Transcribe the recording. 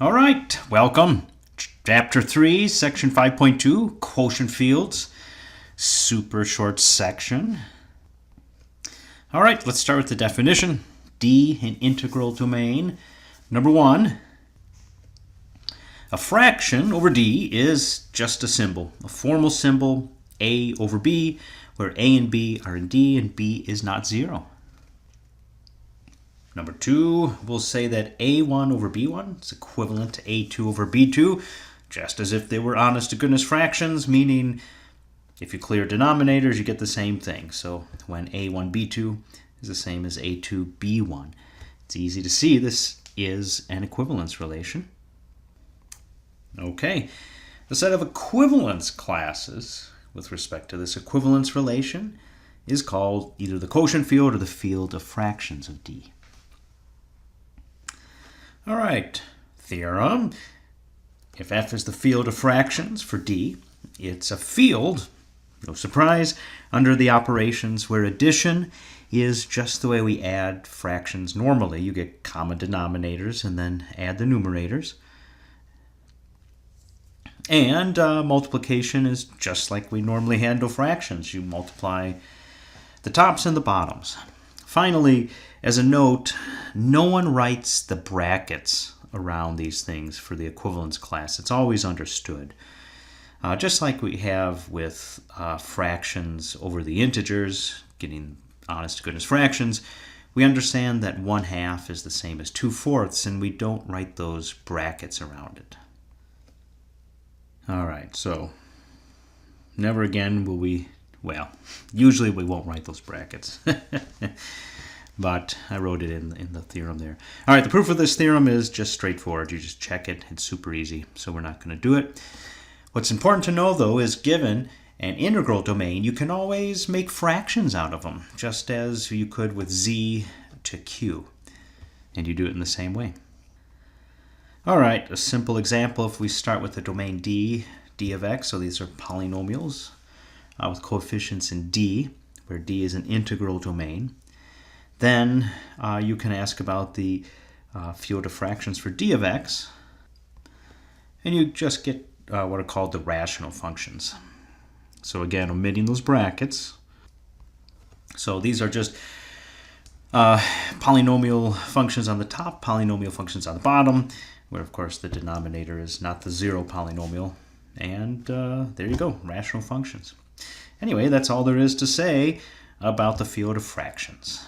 All right, welcome. Chapter 3, Section 5.2, Quotient Fields. Super short section. All right, let's start with the definition. D, an integral domain. Number 1, a fraction over D is just a symbol, a formal symbol, A over B, where A and B are in D and B is not 0. Number 2, we'll say that A1 over B1 is equivalent to A2 over B2, just as if they were honest-to-goodness fractions, meaning if you clear denominators, you get the same thing. So when A1, B2 is the same as A2, B1. It's easy to see this is an equivalence relation. Okay, the set of equivalence classes with respect to this equivalence relation is called either the quotient field or the field of fractions of D. All right, theorem. If F is the field of fractions for D, it's a field, no surprise, under the operations where addition is just the way we add fractions normally. You get common denominators and then add the numerators. And multiplication is just like we normally handle fractions. You multiply the tops and the bottoms. Finally, as a note, no one writes the brackets around these things for the equivalence class. It's always understood. Just like we have with fractions over the integers, getting honest-to-goodness fractions, we understand that 1/2 is the same as 2/4, and we don't write those brackets around it. All right, so never again will we, well, usually we won't write those brackets. But I wrote it in the theorem there. All right, the proof of this theorem is just straightforward. You just check it. It's super easy, so we're not going to do it. What's important to know, though, is given an integral domain, you can always make fractions out of them, just as you could with z to q. And you do it in the same way. All right, a simple example, if we start with the domain d of x, so these are polynomials with coefficients in d, where d is an integral domain. Then you can ask about the field of fractions for d of x, and you just get what are called the rational functions. So again, omitting those brackets. So these are just polynomial functions on the top, polynomial functions on the bottom, where of course the denominator is not the 0 polynomial. And there you go, rational functions. Anyway, that's all there is to say about the field of fractions.